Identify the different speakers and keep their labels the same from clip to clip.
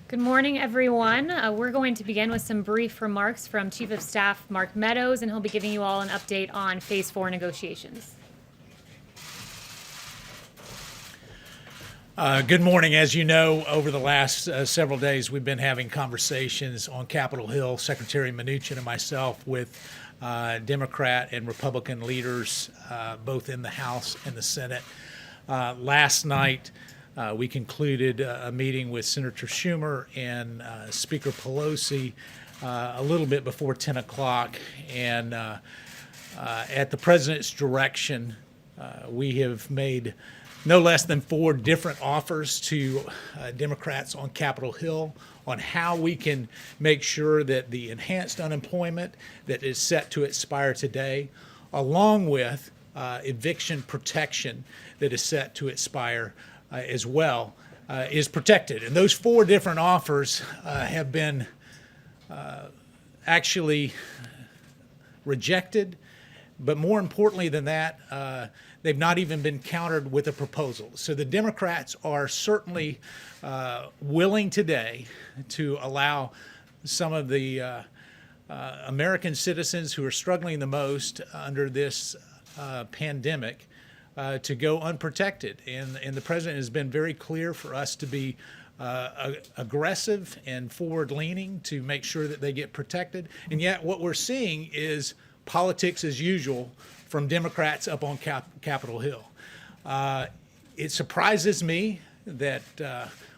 Speaker 1: Good morning, everyone. We're going to begin with some brief remarks from Chief of Staff Mark Meadows, and he'll be giving you all an update on Phase 4 negotiations.
Speaker 2: Good morning. As you know, over the last several days, we've been having conversations on Capitol Hill, Secretary Mnuchin and myself, with Democrat and Republican leaders, both in the House and the Senate. Last night, we concluded a meeting with Senator Schumer and Speaker Pelosi a little bit before 10 o'clock. And at the president's direction, we have made no less than 4 different offers to Democrats on Capitol Hill on how we can make sure that the enhanced unemployment that is set to expire today, along with eviction protection that is set to expire as well, is protected. And those 4 different offers have been actually rejected. But more importantly than that, they've not even been countered with a proposal. So the Democrats are certainly willing today to allow some of the American citizens who are struggling the most under this pandemic to go unprotected. And the president has been very clear for us to be aggressive and forward-leaning to make sure that they get protected. And yet what we're seeing is politics as usual from Democrats up on Capitol Hill. It surprises me that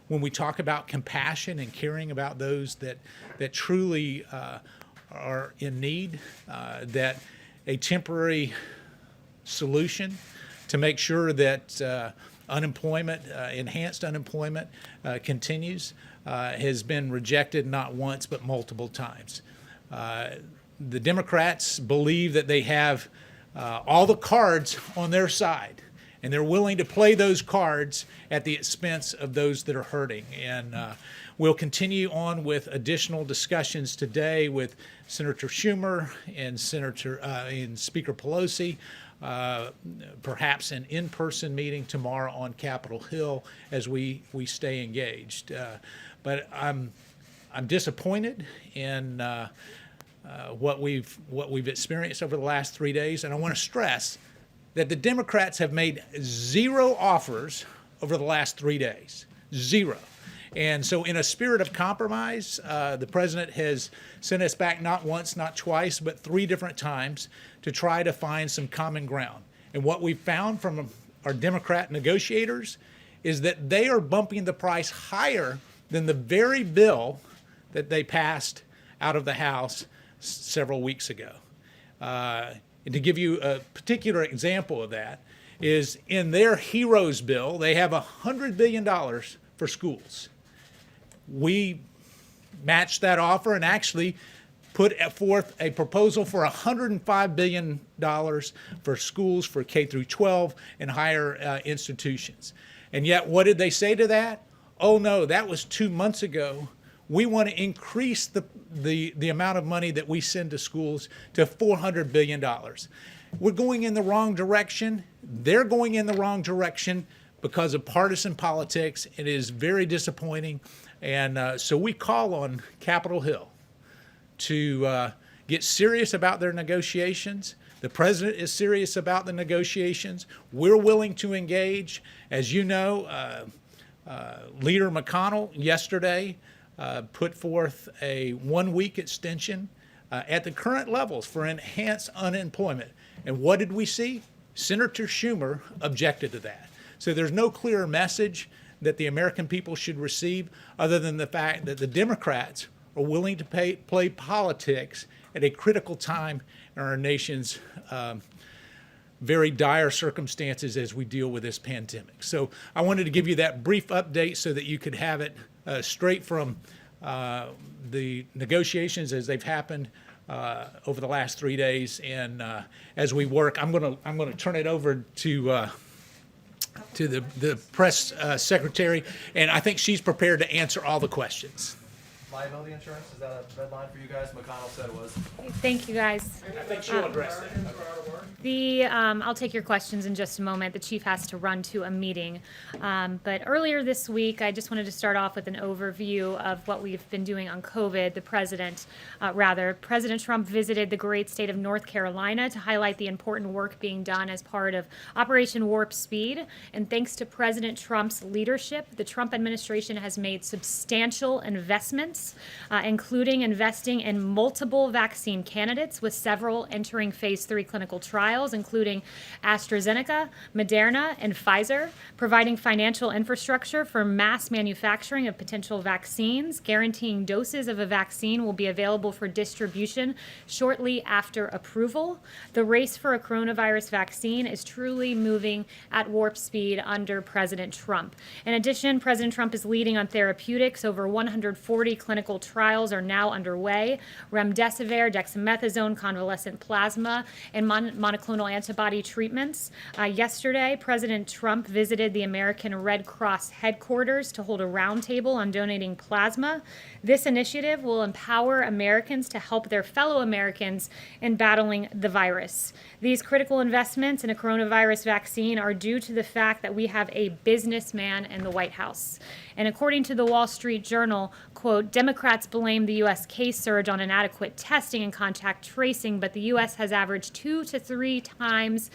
Speaker 2: when we talk about compassion and caring about those that truly are in need, that a temporary solution to make sure that enhanced unemployment continues has been rejected not once but multiple times. The Democrats believe that they have all the cards on their side, and they're willing to play those cards at the expense of those that are hurting. And we'll continue on with additional discussions today with Senator Schumer and Speaker Pelosi, perhaps an in-person meeting tomorrow on Capitol Hill as we stay engaged. But I'm disappointed in what we've experienced over the last 3 days, and I want to stress that the Democrats have made 0 offers over the last 3 days, 0. And so in a spirit of compromise, the president has sent us back not once, not twice, but 3 different times to try to find some common ground. And what we've found from our Democrat negotiators is that they are bumping the price higher than the very bill that they passed out of the House several weeks ago. And to give you a particular example of that is in their HEROES bill, they have $100 billion for schools. We matched that offer and actually put forth a proposal for $105 billion for schools for K through 12 and higher institutions. And yet, what did they say to that? Oh no, that was 2 months ago. We want to increase the amount of money that we send to schools to $400 billion. We're going in the wrong direction. They're going in the wrong direction because of partisan politics. It is very disappointing. And so we call on Capitol Hill to get serious about their negotiations. The president is serious about the negotiations. We're willing to engage. As you know, Leader McConnell yesterday put forth a 1-week extension at the current levels for enhanced unemployment. And what did we see? Senator Schumer objected to that. So there's no clearer message that the American people should receive other than the fact that the Democrats are willing to play politics at a critical time in our nation's very dire circumstances as we deal with this pandemic. So I wanted to give you that brief update so that you could have it straight from the negotiations as they've happened over the last 3 days. And as we work, I'm going to turn it over to the press secretary, and I think she's prepared to answer all the questions.
Speaker 3: liability insurance? Is that a red line for you guys? McConnell said it was.
Speaker 1: Thank you, guys.
Speaker 2: I think she'll address that.
Speaker 1: I'll take your questions in just a moment. The chief has to run to a meeting. But earlier this week, I just wanted to start off with an overview of what we've been doing on COVID. President Trump visited the great state of North Carolina to highlight the important work being done as part of Operation Warp Speed. And thanks to President Trump's leadership, the Trump administration has made substantial investments, including investing in multiple vaccine candidates, with several entering phase 3 clinical trials, including AstraZeneca, Moderna, and Pfizer, providing financial infrastructure for mass manufacturing of potential vaccines, guaranteeing doses of a vaccine will be available for distribution shortly after approval. The race for a coronavirus vaccine is truly moving at warp speed under President Trump. In addition, President Trump is leading on therapeutics. Over 140 clinical trials are now underway. Remdesivir, dexamethasone, convalescent plasma, and monoclonal antibody treatments. Yesterday, President Trump visited the American Red Cross headquarters to hold a roundtable on donating plasma. This initiative will empower Americans to help their fellow Americans in battling the virus. These critical investments in a coronavirus vaccine are due to the fact that we have a businessman in the White House. And according to the Wall Street Journal, quote, Democrats blame the U.S. case surge on inadequate testing and contact tracing, but the U.S. has averaged 2 to 3 times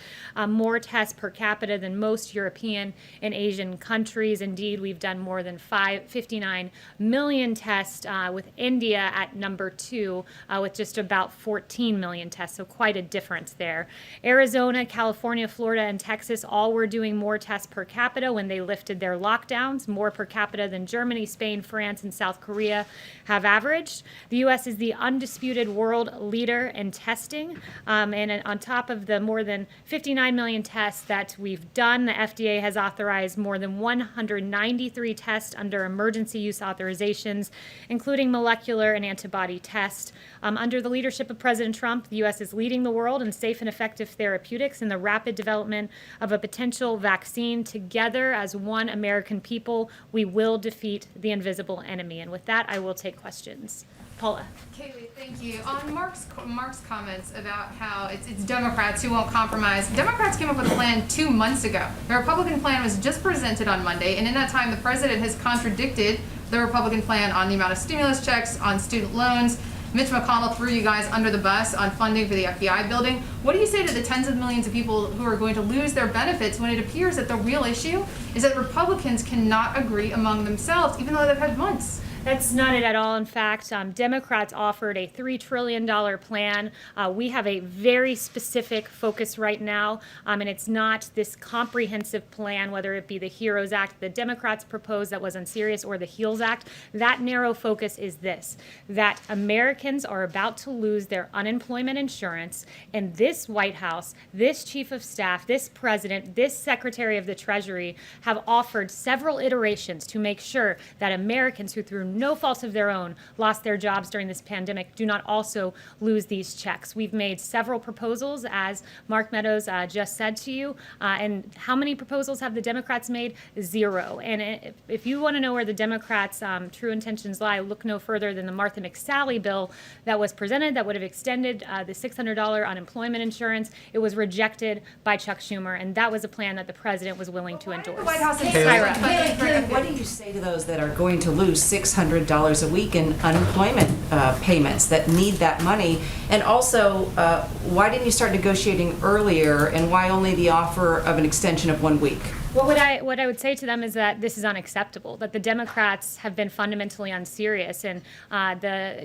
Speaker 1: more tests per capita than most European and Asian countries. Indeed, we've done more than 59 million tests, with India at number 2 with just about 14 million tests, so quite a difference there. Arizona, California, Florida, and Texas all were doing more tests per capita when they lifted their lockdowns, more per capita than Germany, Spain, France, and South Korea have averaged. The U.S. is the undisputed world leader in testing, and on top of the more than 59 million tests that we've done, the FDA has authorized more than 193 tests under emergency use authorizations, including molecular and antibody tests. Under the leadership of President Trump, the U.S. is leading the world in safe and effective therapeutics and the rapid development of a potential vaccine. Together, as one American people, we will defeat the invisible enemy. And with that, I will take questions. Paula.
Speaker 4: Kayleigh, thank you. On Mark's comments about how it's Democrats who won't compromise, Democrats came up with a plan 2 months ago. The Republican plan was just presented on Monday, and in that time, the president has contradicted the Republican plan on the amount of stimulus checks, on student loans. Mitch McConnell threw you guys under the bus on funding for the FBI building. What do you say to the tens of millions of people who are going to lose their benefits when it appears that the real issue is that Republicans cannot agree among themselves, even though they've had months?
Speaker 1: That's not it at all. In fact, Democrats offered a $3 trillion plan. We have a very specific focus right now, and it's not this comprehensive plan, whether it be the HEROES Act the Democrats proposed that was unserious, or the HEALS Act. That narrow focus is this, that Americans are about to lose their unemployment insurance, and this White House, this Chief of Staff, this President, this Secretary of the Treasury have offered several iterations to make sure that Americans who through no fault of their own lost their jobs during this pandemic do not also lose these checks. We've made several proposals, as Mark Meadows just said to you, and how many proposals have the Democrats made? 0. And if you want to know where the Democrats' true intentions lie, look no further than the Martha McSally bill that was presented that would have extended the $600 unemployment insurance. It was rejected by Chuck Schumer, and that was a plan that the president was willing to endorse.
Speaker 4: The White House
Speaker 5: Kayleigh, what do you say to those that are going to lose $600 a week in unemployment payments that need that money? And also, why didn't you start negotiating earlier, and why only the offer of an extension of 1 week?
Speaker 1: Well, what I would say to them is that this is unacceptable, that the Democrats have been fundamentally unserious. And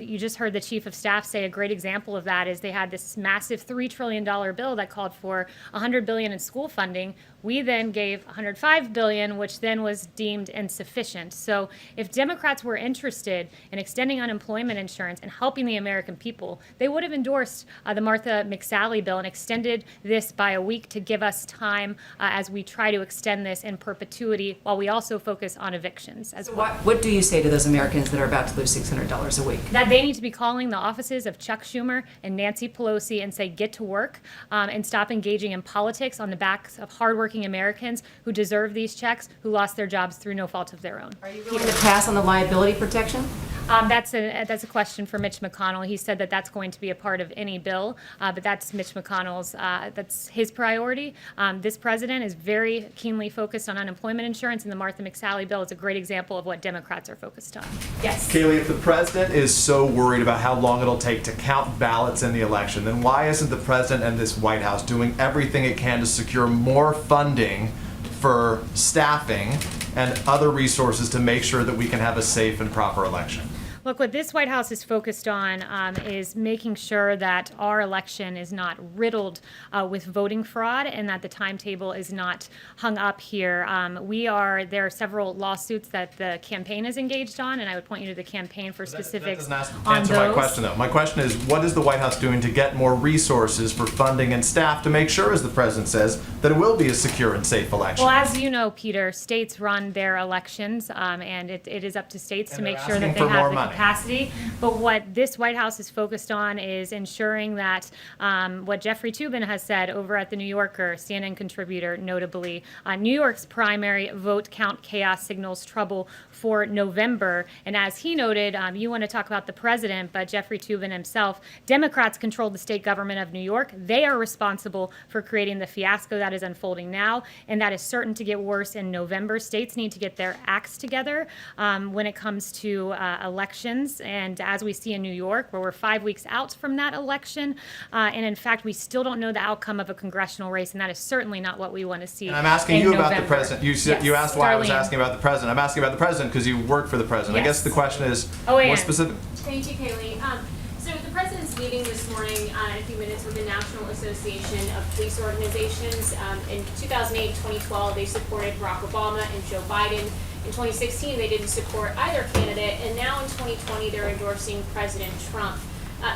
Speaker 1: you just heard the Chief of Staff say a great example of that is they had this massive $3 trillion bill that called for $100 billion in school funding. We then gave $105 billion, which then was deemed insufficient. So if Democrats were interested in extending unemployment insurance and helping the American people, they would have endorsed the Martha McSally bill and extended this by a week to give us time as we try to extend this in perpetuity while we also focus on evictions as well.
Speaker 5: What do you say to those Americans that are about to lose $600 a week?
Speaker 1: That they need to be calling the offices of Chuck Schumer and Nancy Pelosi and say, get to work and stop engaging in politics on the backs of hardworking Americans who deserve these checks, who lost their jobs through no fault of their own.
Speaker 5: Are you willing to pass on the liability protection?
Speaker 1: That's a question for Mitch McConnell. He said that that's going to be a part of any bill, but that's Mitch McConnell's, that's his priority. This president is very keenly focused on unemployment insurance, and the Martha McSally bill is a great example of what Democrats are focused on. Yes.
Speaker 3: Kayleigh, if the president is so worried about how long it'll take to count ballots in the election, then why isn't the president and this White House doing everything it can to secure more funding for staffing and other resources to make sure that we can have a safe and proper election?
Speaker 1: Look, what this White House is focused on is making sure that our election is not riddled with voting fraud and that the timetable is not hung up here. There are several lawsuits that the campaign is engaged on, and I would point you to the campaign for specifics
Speaker 3: that doesn't
Speaker 1: on
Speaker 3: answer
Speaker 1: those.
Speaker 3: my question, though. My question is, what is the White House doing to get more resources for funding and staff to make sure, as the president says, that it will be a secure and safe election?
Speaker 1: Well, as you know, Peter, states run their elections, and it is up to states to
Speaker 3: And
Speaker 1: make
Speaker 3: they're
Speaker 1: sure that
Speaker 3: asking
Speaker 1: they
Speaker 3: for more
Speaker 1: have the
Speaker 3: money.
Speaker 1: capacity. But what this White House is focused on is ensuring that what Jeffrey Toobin has said over at the New Yorker, CNN contributor, notably, New York's primary vote count chaos signals trouble for November. And as he noted, you want to talk about the president, but Jeffrey Toobin himself, Democrats control the state government of New York. They are responsible for creating the fiasco that is unfolding now, and that is certain to get worse in November. States need to get their acts together when it comes to elections. And as we see in New York, where we're 5 weeks out from that election, and in fact, we still don't know the outcome of a congressional race, and that is certainly not what we want to see.
Speaker 3: And I'm asking
Speaker 1: in
Speaker 3: you about
Speaker 1: November.
Speaker 3: the president. You
Speaker 1: Yes,
Speaker 3: asked why I was
Speaker 1: Darlene.
Speaker 3: asking about the president. I'm asking about the president because you work for the president. I
Speaker 1: Yes.
Speaker 3: guess the question is
Speaker 1: Oh, yeah.
Speaker 3: more specific.
Speaker 6: Thank you, Kayleigh. So the president's meeting this morning in a few minutes with the National Association of Police Organizations. In 2008, 2012, they supported Barack Obama and Joe Biden. In 2016, they didn't support either candidate, and now in 2020, they're endorsing President Trump.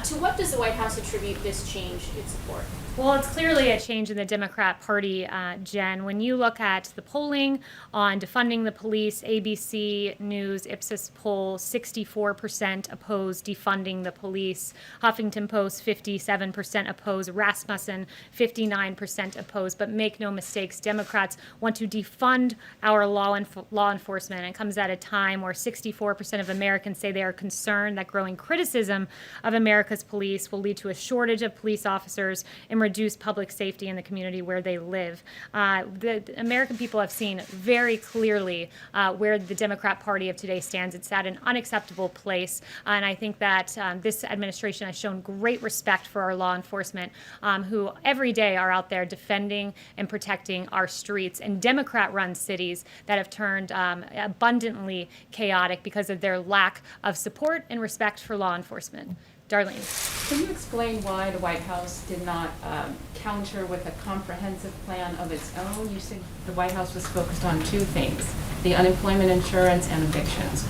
Speaker 6: To what does the White House attribute this change in support?
Speaker 1: Well, it's clearly a change in the Democrat Party, Jen. When you look at the polling on defunding the police, ABC News, Ipsos poll, 64% oppose defunding the police. Huffington Post, 57% oppose. Rasmussen, 59% oppose. But make no mistakes, Democrats want to defund our law enforcement. It comes at a time where 64% of Americans say they are concerned that growing criticism of America's police will lead to a shortage of police officers and reduce public safety in the community where they live. The American people have seen very clearly where the Democrat Party of today stands. It's at an unacceptable place, and I think that this administration has shown great respect for our law enforcement, who every day are out there defending and protecting our streets in Democrat-run cities that have turned abundantly chaotic because of their lack of support and respect for law enforcement. Darlene.
Speaker 7: Can you explain why the White House did not counter with a comprehensive plan of its own? You said the White House was focused on two things, the unemployment insurance and evictions.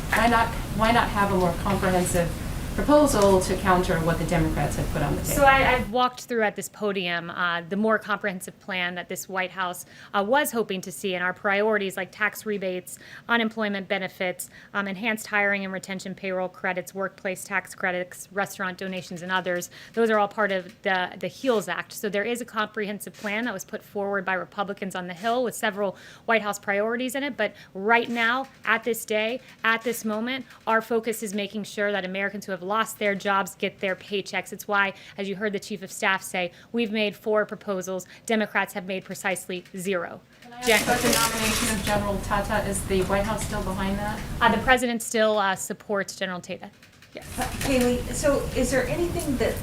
Speaker 7: Why not have a more comprehensive proposal to counter what the Democrats had put on the table?
Speaker 1: So I've walked through at this podium the more comprehensive plan that this White House was hoping to see, and our priorities like tax rebates, unemployment benefits, enhanced hiring and retention payroll credits, workplace tax credits, restaurant donations, and others. Those are all part of the HEALS Act. So there is a comprehensive plan that was put forward by Republicans on the Hill with several White House priorities in it. But right now, at this day, at this moment, our focus is making sure that Americans who have lost their jobs get their paychecks. It's why, as you heard the Chief of Staff say, we've made 4 proposals. Democrats have made precisely 0. Jen.
Speaker 7: But the nomination of General Tata, is the White House still behind that?
Speaker 1: The president still supports General Tata. Yes.
Speaker 8: Kayleigh, so is there anything that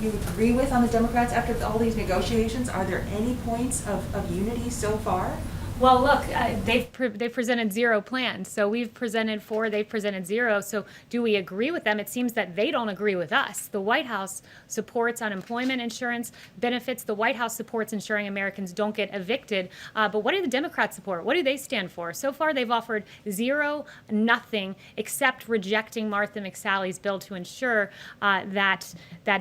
Speaker 8: you agree with on the Democrats after all these negotiations? Are there any points of unity so far?
Speaker 1: Well, look, they've presented 0 plans. So we've presented 4, they've presented 0. So do we agree with them? It seems that they don't agree with us. The White House supports unemployment insurance benefits. The White House supports ensuring Americans don't get evicted. But what do the Democrats support? What do they stand for? So far, they've offered 0, nothing, except rejecting Martha McSally's bill to ensure that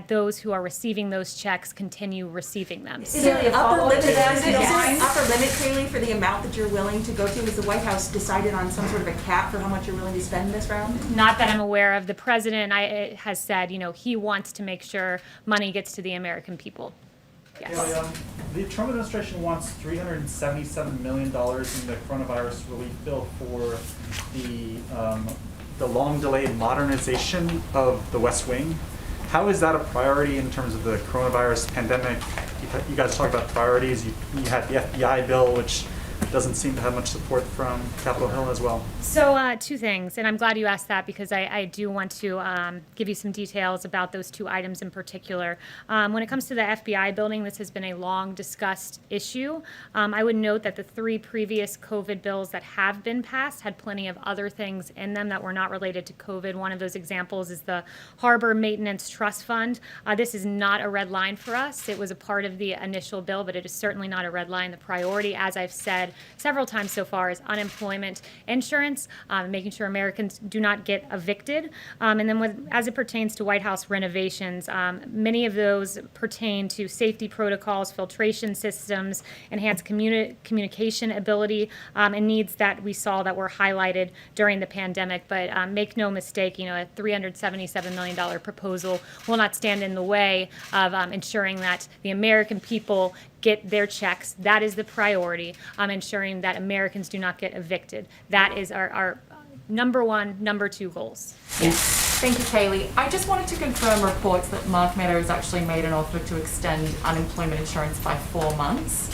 Speaker 1: those who are receiving those checks continue receiving them.
Speaker 8: Is there an upper limit? Is there
Speaker 7: Yes.
Speaker 8: an upper limit, Kayleigh, for the amount that you're willing to go to? Has the White House decided on some sort of a cap for how much you're willing to spend this round?
Speaker 1: Not that I'm aware of. The president has said, he wants to make sure money gets to the American people. Yes.
Speaker 9: The Trump administration wants $377 million in the coronavirus relief bill for the the long-delayed modernization of the West Wing. How is that a priority in terms of the coronavirus pandemic? You guys talked about priorities. You had the FBI bill, which doesn't seem to have much support from Capitol Hill as well.
Speaker 1: So two things, and I'm glad you asked that because I do want to give you some details about those two items in particular. When it comes to the FBI building, this has been a long discussed issue. I would note that the 3 previous COVID bills that have been passed had plenty of other things in them that were not related to COVID. One of those examples is the Harbor Maintenance Trust Fund. This is not a red line for us. It was a part of the initial bill, but it is certainly not a red line. The priority, as I've said several times so far, is unemployment insurance, making sure Americans do not get evicted. And then as it pertains to White House renovations, many of those pertain to safety protocols, filtration systems, enhanced communication ability, and needs that we saw that were highlighted during the pandemic. But make no mistake, a $377 million proposal will not stand in the way of ensuring that the American people get their checks. That is the priority, ensuring that Americans do not get evicted. That is our number 1, number 2 goals.
Speaker 10: Thank you, Kayleigh. I just wanted to confirm reports that Mark Meadows actually made an offer to extend unemployment insurance by 4 months.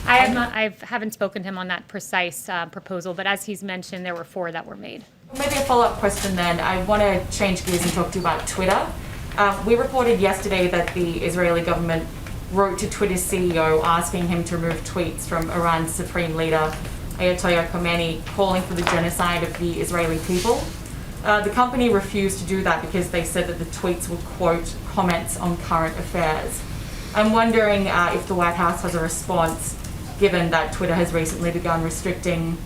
Speaker 1: I haven't spoken to him on that precise proposal, but as he's mentioned, there were 4 that were made.
Speaker 10: Maybe a follow-up question then. I want to change gears and talk to you about Twitter. We reported yesterday that the Israeli government wrote to Twitter's CEO asking him to remove tweets from Iran's supreme leader, Ayatollah Khamenei, calling for the genocide of the Israeli people. The company refused to do that because they said that the tweets were, quote, comments on current affairs. I'm wondering if the White House has a response, given that Twitter has recently begun restricting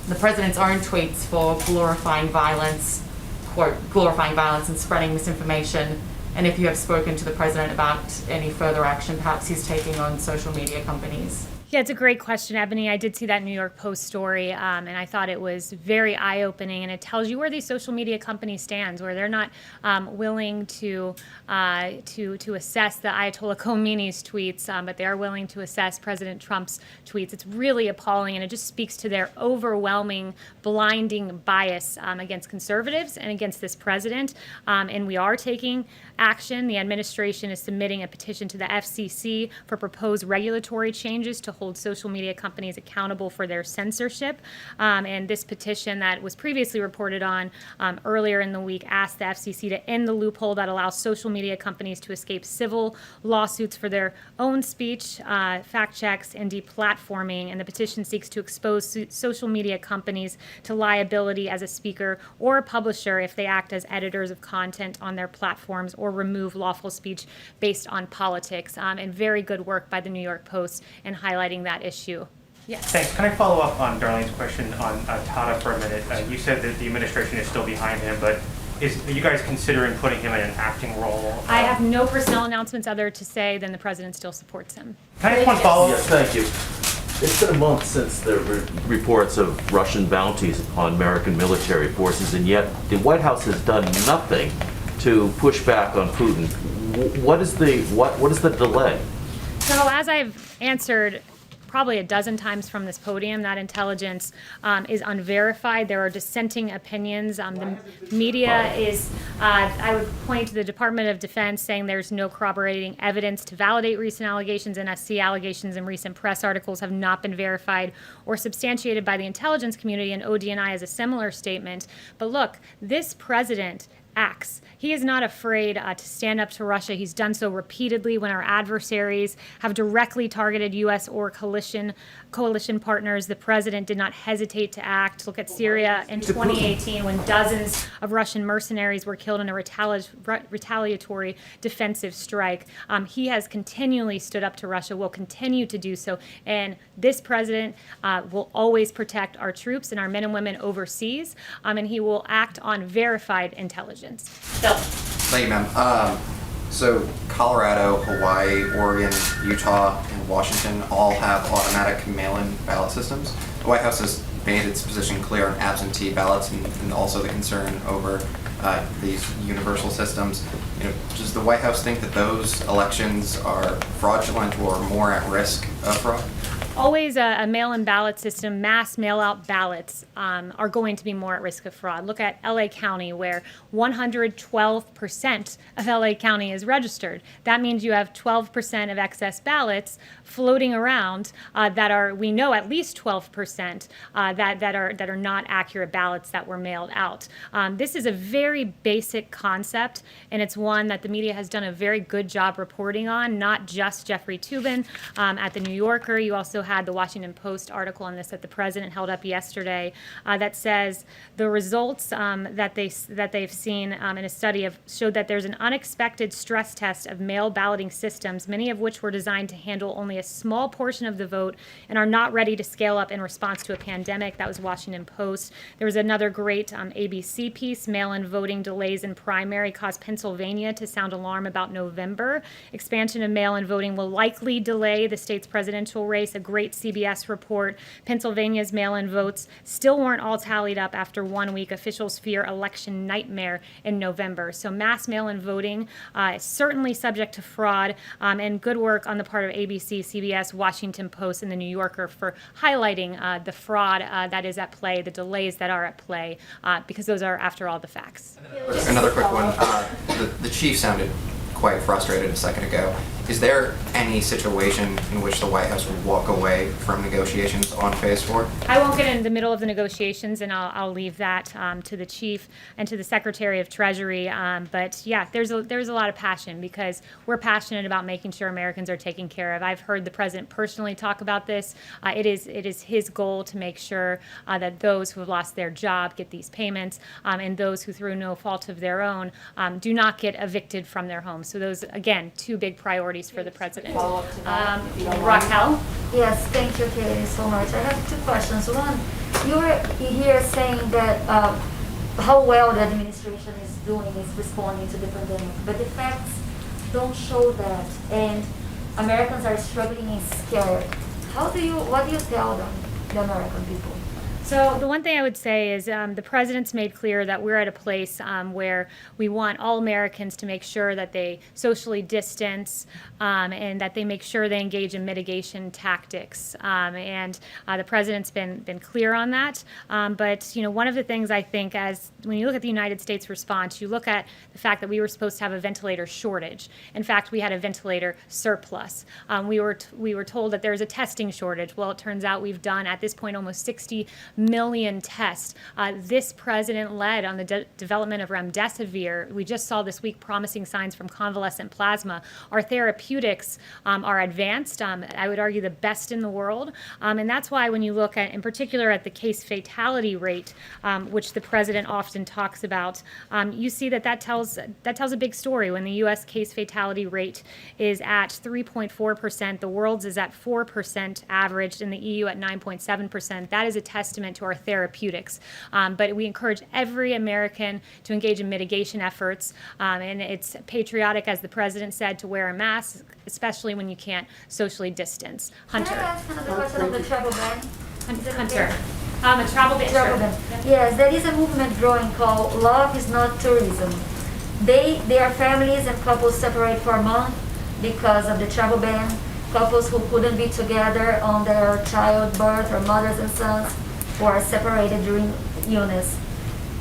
Speaker 10: the president's own tweets for glorifying violence, quote, glorifying violence and spreading misinformation, and if you have spoken to the president about any further action perhaps he's taking on social media companies.
Speaker 1: Yeah, it's a great question, Ebony. I did see that New York Post story, and I thought it was very eye-opening, and it tells you where these social media companies stand, where they're not willing to assess the Ayatollah Khomeini's tweets, but they are willing to assess President Trump's tweets. It's really appalling, and it just speaks to their overwhelming, blinding bias against conservatives and against this president. And we are taking action. The administration is submitting a petition to the FCC for proposed regulatory changes to hold social media companies accountable for their censorship. And this petition that was previously reported on earlier in the week asked the FCC to end the loophole that allows social media companies to escape civil lawsuits for their own speech, fact checks, and deplatforming. And the petition seeks to expose social media companies to liability as a speaker or a publisher if they act as editors of content on their platforms or remove lawful speech based on politics. And very good work by the New York Post in highlighting that issue. Yes.
Speaker 11: Thanks. Can I follow up on Darlene's question on Tata for a minute? You said that the administration is still behind him, but are you guys considering putting him in an acting role?
Speaker 1: I have no personnel announcements other to say than the president still supports him.
Speaker 11: Can I have one follow-up?
Speaker 12: Yes, thank you. It's been a month since there were reports of Russian bounties upon American military forces, and yet the White House has done nothing to push back on Putin. What is the delay?
Speaker 1: So as I've answered probably a dozen times from this podium, that intelligence is unverified. There are dissenting opinions. The media is, I would point to the Department of Defense saying there's no corroborating evidence to validate recent allegations. NSC allegations and recent press articles have not been verified or substantiated by the intelligence community, and ODNI has a similar statement. But look, this president acts. He is not afraid to stand up to Russia. He's done so repeatedly when our adversaries have directly targeted U.S. or coalition partners. The president did not hesitate to act. Look at Syria in 2018 when dozens of Russian mercenaries were killed in a retaliatory defensive strike. He has continually stood up to Russia, will continue to do so, and this president will always protect our troops and our men and women overseas, and he will act on verified intelligence. Bill.
Speaker 13: Thank you, ma'am. So Colorado, Hawaii, Oregon, Utah, and Washington all have automatic mail-in ballot systems. The White House has made its position clear on absentee ballots and also the concern over these universal systems. Does the White House think that those elections are fraudulent or more at risk of fraud?
Speaker 1: always a mail-in ballot system, mass mail-out ballots are going to be more at risk of fraud. Look at LA County, where 112% of LA County is registered. That means you have 12% of excess ballots floating around that are, we know at least 12% that are not accurate ballots that were mailed out. This is a very basic concept, and it's one that the media has done a very good job reporting on, not just Jeffrey Toobin at the New Yorker. You also had the Washington Post article on this that the president held up yesterday that says the results that they've seen in a study showed that there's an unexpected stress test of mail balloting systems, many of which were designed to handle only a small portion of the vote and are not ready to scale up in response to a pandemic. That was Washington Post. There was another great ABC piece, mail-in voting delays in primary caused Pennsylvania to sound alarm about November. Expansion of mail-in voting will likely delay the state's presidential race. A great CBS report. Pennsylvania's mail-in votes still weren't all tallied up after 1 week. Officials fear election nightmare in November. So mass mail-in voting is certainly subject to fraud, and good work on the part of ABC, CBS, Washington Post, and the New Yorker for highlighting the fraud that is at play, the delays that are at play, because those are, after all, the facts.
Speaker 13: Another quick one. The chief sounded quite frustrated a second ago. Is there any situation in which the White House would walk away from negotiations on Phase 4?
Speaker 1: I won't get into the middle of the negotiations, and I'll leave that to the chief and to the Secretary of Treasury. But yeah, there's a lot of passion because we're passionate about making sure Americans are taken care of. I've heard the president personally talk about this. It is his goal to make sure that those who have lost their job get these payments, and those who, through no fault of their own, do not get evicted from their homes. So those, again, two big priorities for the president. Raquel?
Speaker 14: Yes, thank you, Kayleigh, so much. I have two questions. One, you were here saying that how well the administration is doing is responding to the pandemic, but the facts don't show that, and Americans are struggling and scared. What do you tell them, the American people?
Speaker 1: So the one thing I would say is the president's made clear that we're at a place where we want all Americans to make sure that they socially distance and that they make sure they engage in mitigation tactics. And the president's been clear on that. But one of the things I think, as when you look at the United States response, you look at the fact that we were supposed to have a ventilator shortage. In fact, we had a ventilator surplus. We were told that there's a testing shortage. Well, it turns out we've done at this point almost 60 million tests. This president led on the development of remdesivir. We just saw this week promising signs from convalescent plasma. Our therapeutics are advanced, I would argue the best in the world. And that's why when you look at, in particular, at the case fatality rate, which the president often talks about, you see that tells a big story. When the U.S. case fatality rate is at 3.4%, the world's is at 4% averaged, and the EU at 9.7%. That is a testament to our therapeutics. But we encourage every American to engage in mitigation efforts, and it's patriotic, as the president said, to wear a mask, especially when you can't socially distance. Hunter.
Speaker 14: Can I ask another question on the travel ban?
Speaker 1: Hunter. A travel ban.
Speaker 14: Travel ban. Yes, there is a movement growing called Love is Not Tourism. They are families and couples separate for a month because of the travel ban. Couples who couldn't be together on their childbirth, or mothers and sons, who are separated during illness.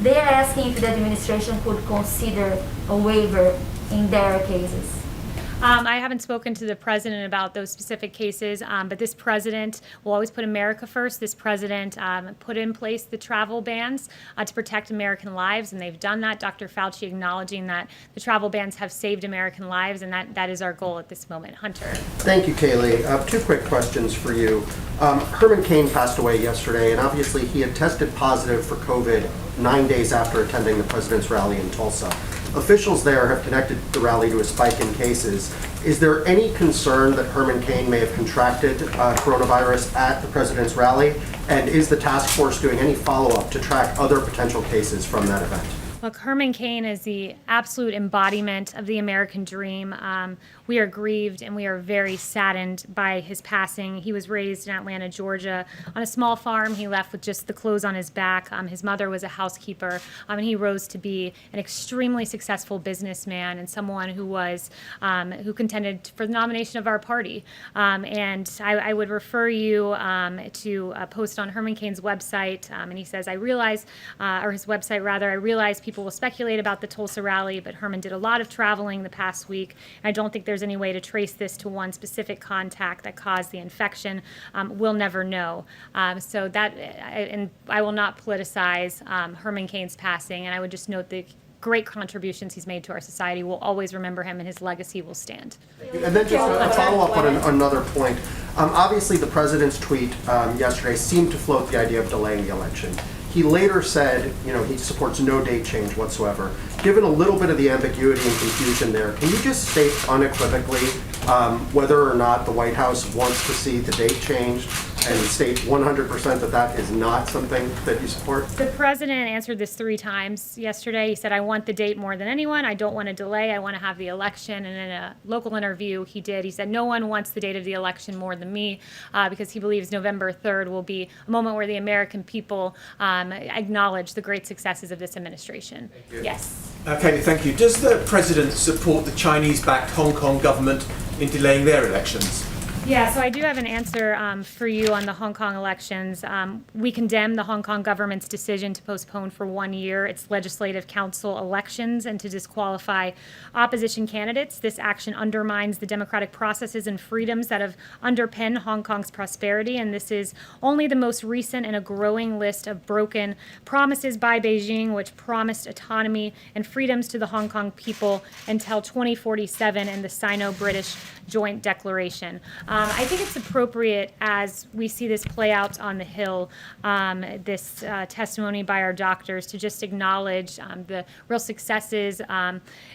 Speaker 14: They are asking if the administration could consider a waiver in their cases.
Speaker 1: I haven't spoken to the president about those specific cases, but this president will always put America first. This president put in place the travel bans to protect American lives, and they've done that. Dr. Fauci acknowledging that the travel bans have saved American lives, and that is our goal at this moment. Hunter.
Speaker 15: Thank you, Kayleigh. Two quick questions for you. Herman Cain passed away yesterday, and obviously he had tested positive for COVID 9 days after attending the president's rally in Tulsa. Officials there have connected the rally to a spike in cases. Is there any concern that Herman Cain may have contracted coronavirus at the president's rally? And is the task force doing any follow-up to track other potential cases from that event?
Speaker 1: Look, Herman Cain is the absolute embodiment of the American dream. We are grieved and we are very saddened by his passing. He was raised in Atlanta, Georgia, on a small farm. He left with just the clothes on his back. His mother was a housekeeper, and he rose to be an extremely successful businessman and someone who was who contended for the nomination of our party. And I would refer you to a post on Herman Cain's website, and he says, "I realize," or his website rather, "I realize people will speculate about the Tulsa rally, but Herman did a lot of traveling the past week. I don't think there's any way to trace this to one specific contact that caused the infection. We'll never know." So that, and I will not politicize Herman Cain's passing, and I would just note the great contributions he's made to our society. We'll always remember him, and his legacy will stand.
Speaker 15: And then just a follow-up on another point. Obviously, the president's tweet yesterday seemed to float the idea of delaying the election. He later said, he supports no date change whatsoever. Given a little bit of the ambiguity and confusion there, can you just state unequivocally whether or not the White House wants to see the date changed and state 100% that that is not something that you support?
Speaker 1: The president answered this 3 times yesterday. He said, "I want the date more than anyone. I don't want to delay. I want to have the election." And in a local interview he said, "No one wants the date of the election more than me," because he believes November 3rd will be a moment where the American people acknowledge the great successes of this administration. Yes.
Speaker 16: Okay, thank you. Does the president support the Chinese-backed Hong Kong government in delaying their elections?
Speaker 1: Yeah, so I do have an answer for you on the Hong Kong elections. We condemn the Hong Kong government's decision to postpone for 1 year its legislative council elections and to disqualify opposition candidates. This action undermines the democratic processes and freedoms that have underpinned Hong Kong's prosperity, and this is only the most recent in a growing list of broken promises by Beijing, which promised autonomy and freedoms to the Hong Kong people until 2047 in the Sino-British Joint Declaration. I think it's appropriate as we see this play out on the Hill, this testimony by our doctors, to just acknowledge the real successes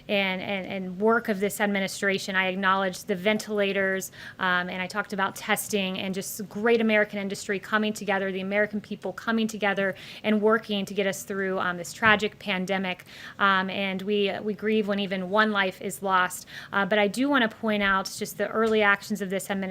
Speaker 1: and work of this administration. I acknowledge the ventilators, and I talked about testing and just great American industry coming together, the American people coming together and working to get us through this tragic pandemic. And we grieve when even one life is lost. But I do want to point out just the early actions of this administration.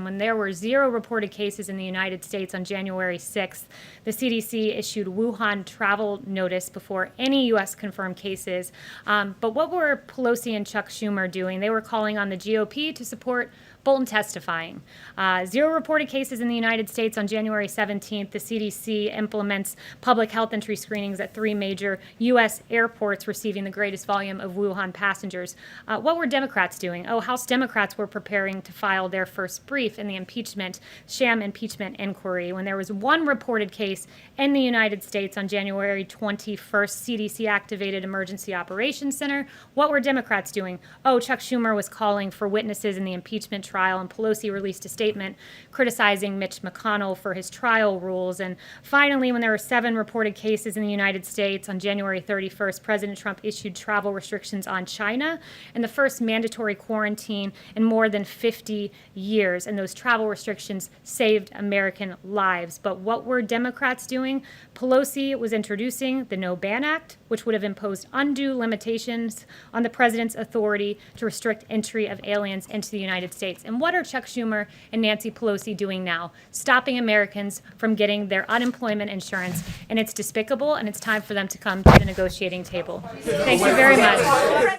Speaker 1: When there were 0 reported cases in the United States on January 6th, the CDC issued Wuhan travel notice before any U.S. confirmed cases. But what were Pelosi and Chuck Schumer doing? They were calling on the GOP to support Bolton testifying. 0 reported cases in the United States on January 17th. The CDC implements public health entry screenings at 3 major U.S. airports receiving the greatest volume of Wuhan passengers. What were Democrats doing? House Democrats were preparing to file their first brief in the sham impeachment inquiry. When there was 1 reported case in the United States on January 21st, CDC activated Emergency Operations Center. What were Democrats doing? Chuck Schumer was calling for witnesses in the impeachment trial, and Pelosi released a statement criticizing Mitch McConnell for his trial rules. And finally, when there were 7 reported cases in the United States on January 31st, President Trump issued travel restrictions on China and the first mandatory quarantine in more than 50 years. And those travel restrictions saved American lives. But what were Democrats doing? Pelosi was introducing the No Ban Act, which would have imposed undue limitations on the president's authority to restrict entry of aliens into the United States. And what are Chuck Schumer and Nancy Pelosi doing now? Stopping Americans from getting their unemployment insurance. And it's despicable, and it's time for them to come to the negotiating table. Thank you very much.